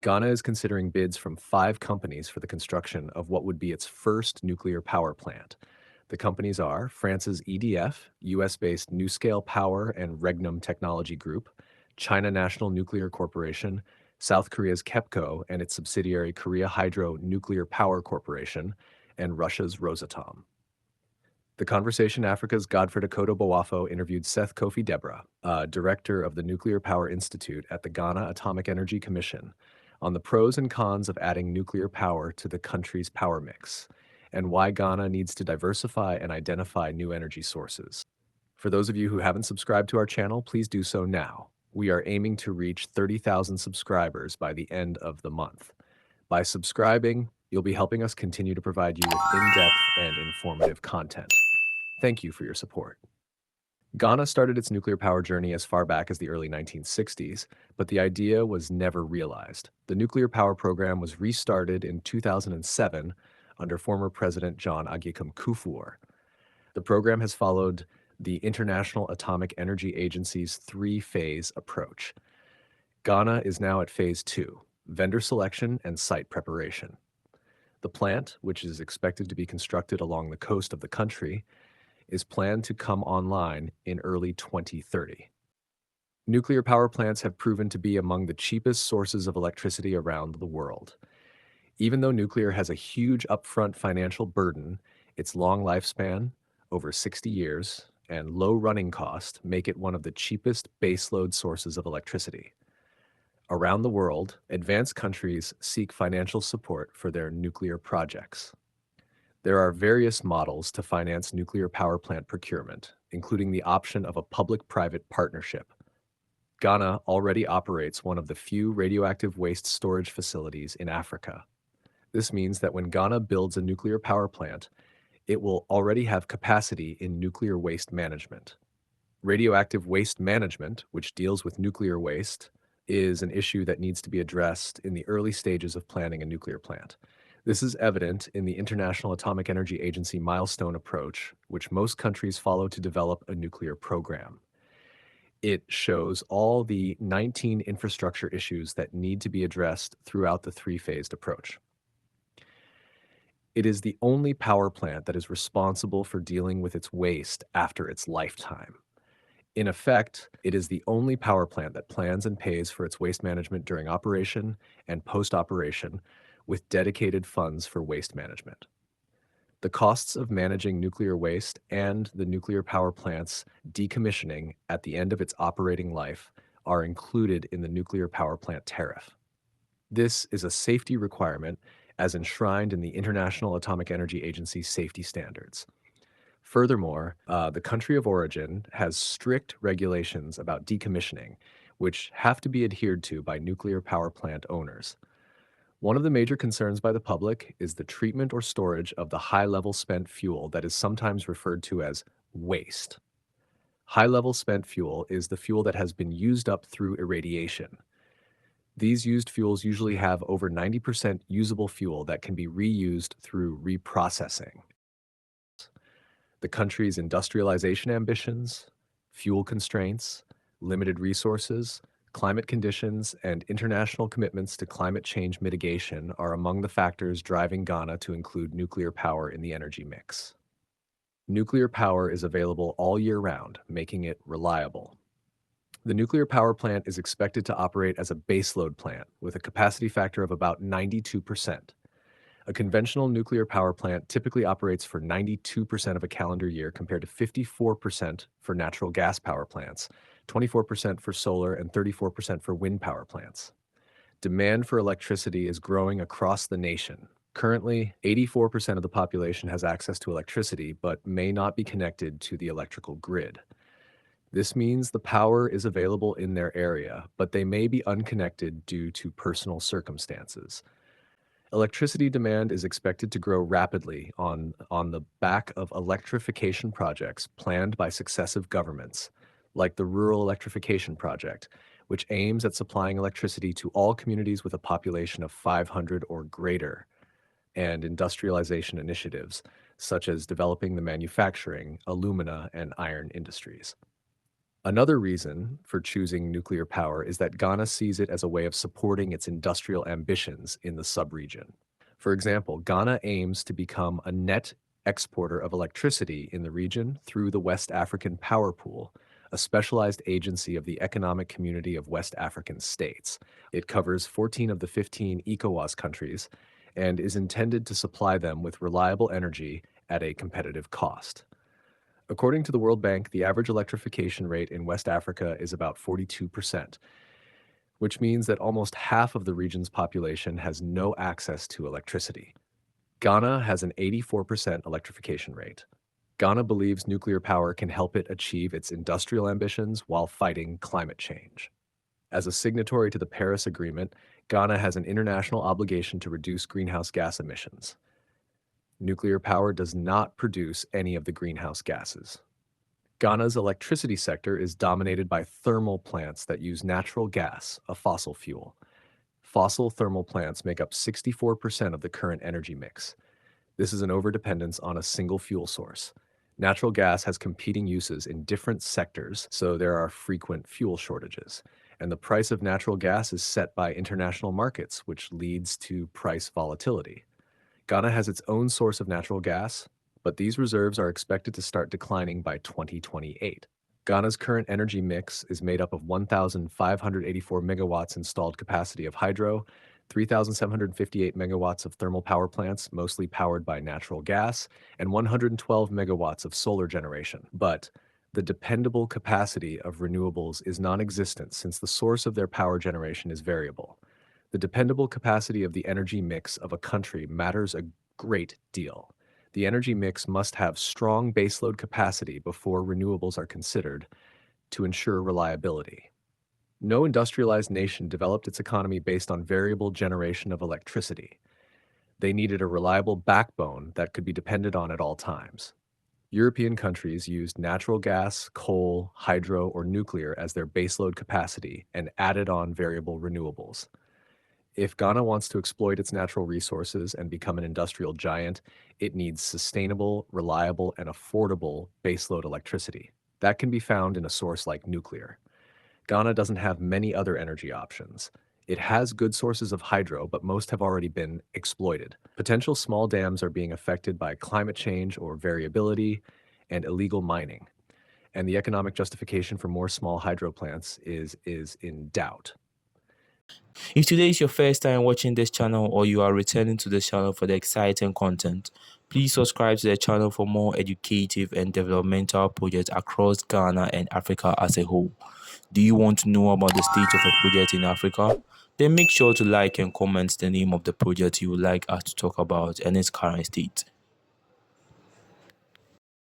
Ghana is considering bids from 5 companies for the construction of what would be its first nuclear power plant. The companies are France's EDF, US-based NuScale Power and Regnum Technology Group, China National Nuclear Corporation, South Korea's KEPCO and its subsidiary Korea Hydro Nuclear Power Corporation, and Russia's Rosatom. The Conversation Africa's Godfrey Akoto Bowafo interviewed Seth Kofi Deborah, director of the Nuclear Power Institute at the Ghana Atomic Energy Commission, on the pros and cons of adding nuclear power to the country's power mix, and why Ghana needs to diversify and identify new energy sources. For those of you who haven't subscribed to our channel, please do so now. We are aiming to reach 30,000 subscribers by the end of the month. By subscribing, you'll be helping us continue to provide you with in-depth and informative content. Thank you for your support. Ghana started its nuclear power journey as far back as the early 1960s, but the idea was never realized. The nuclear power program was restarted in 2007 under former President John Agyekum Kufuor. The program has followed the International Atomic Energy Agency's 3-phase approach. Ghana is now at phase 2, vendor selection and site preparation. The plant, which is expected to be constructed along the coast of the country, is planned to come online in early 2030. Nuclear power plants have proven to be among the cheapest sources of electricity around the world. Even though nuclear has a huge upfront financial burden, its long lifespan, over 60 years, and low running cost make it one of the cheapest baseload sources of electricity. Around the world, advanced countries seek financial support for their nuclear projects. There are various models to finance nuclear power plant procurement, including the option of a public-private partnership. Ghana already operates one of the few radioactive waste storage facilities in Africa. This means that when Ghana builds a nuclear power plant, it will already have capacity in nuclear waste management. Radioactive waste management, which deals with nuclear waste, is an issue that needs to be addressed in the early stages of planning a nuclear plant. This is evident in the International Atomic Energy Agency milestone approach, which most countries follow to develop a nuclear program. It shows all the 19 infrastructure issues that need to be addressed throughout the 3-phased approach. It is the only power plant that is responsible for dealing with its waste after its lifetime. In effect, it is the only power plant that plans and pays for its waste management during operation and post-operation, with dedicated funds for waste management. The costs of managing nuclear waste and the nuclear power plant's decommissioning at the end of its operating life are included in the nuclear power plant tariff. This is a safety requirement as enshrined in the International Atomic Energy Agency safety standards. Furthermore, the country of origin has strict regulations about decommissioning, which have to be adhered to by nuclear power plant owners. One of the major concerns by the public is the treatment or storage of the high-level spent fuel that is sometimes referred to as waste. High-level spent fuel is the fuel that has been used up through irradiation. These used fuels usually have over 90% usable fuel that can be reused through reprocessing. The country's industrialization ambitions, fuel constraints, limited resources, climate conditions, and international commitments to climate change mitigation are among the factors driving Ghana to include nuclear power in the energy mix. Nuclear power is available all year round, making it reliable. The nuclear power plant is expected to operate as a baseload plant with a capacity factor of about 92%. A conventional nuclear power plant typically operates for 92% of a calendar year compared to 54% for natural gas power plants, 24% for solar, and 34% for wind power plants. Demand for electricity is growing across the nation. Currently, 84% of the population has access to electricity but may not be connected to the electrical grid. This means the power is available in their area, but they may be unconnected due to personal circumstances. Electricity demand is expected to grow rapidly on the back of electrification projects planned by successive governments, like the Rural Electrification Project, which aims at supplying electricity to all communities with a population of 500 or greater, and industrialization initiatives, such as developing the manufacturing, alumina, and iron industries. Another reason for choosing nuclear power is that Ghana sees it as a way of supporting its industrial ambitions in the subregion. For example, Ghana aims to become a net exporter of electricity in the region through the West African Power Pool, a specialized agency of the Economic Community of West African States. It covers 14 of the 15 ECOWAS countries and is intended to supply them with reliable energy at a competitive cost. According to the World Bank, the average electrification rate in West Africa is about 42%, which means that almost half of the region's population has no access to electricity. Ghana has an 84% electrification rate. Ghana believes nuclear power can help it achieve its industrial ambitions while fighting climate change. As a signatory to the Paris Agreement, Ghana has an international obligation to reduce greenhouse gas emissions. Nuclear power does not produce any of the greenhouse gases. Ghana's electricity sector is dominated by thermal plants that use natural gas, a fossil fuel. Fossil thermal plants make up 64% of the current energy mix. This is an overdependence on a single fuel source. Natural gas has competing uses in different sectors, so there are frequent fuel shortages. And the price of natural gas is set by international markets, which leads to price volatility. Ghana has its own source of natural gas, but these reserves are expected to start declining by 2028. Ghana's current energy mix is made up of 1,584 megawatts installed capacity of hydro, 3,758 megawatts of thermal power plants, mostly powered by natural gas, and 112 megawatts of solar generation. But the dependable capacity of renewables is non-existent since the source of their power generation is variable. The dependable capacity of the energy mix of a country matters a great deal. The energy mix must have strong baseload capacity before renewables are considered to ensure reliability. No industrialized nation developed its economy based on variable generation of electricity. They needed a reliable backbone that could be depended on at all times. European countries used natural gas, coal, hydro, or nuclear as their baseload capacity and added on variable renewables. If Ghana wants to exploit its natural resources and become an industrial giant, it needs sustainable, reliable, and affordable baseload electricity. That can be found in a source like nuclear. Ghana doesn't have many other energy options. It has good sources of hydro, but most have already been exploited. Potential small dams are being affected by climate change or variability and illegal mining, and the economic justification for more small hydro plants is in doubt. If today is your first time watching this channel or you are returning to this channel for the exciting content, please subscribe to the channel for more educative and developmental projects across Ghana and Africa as a whole. Do you want to know about the state of a project in Africa? Then make sure to like and comment the name of the project you would like us to talk about and its current state.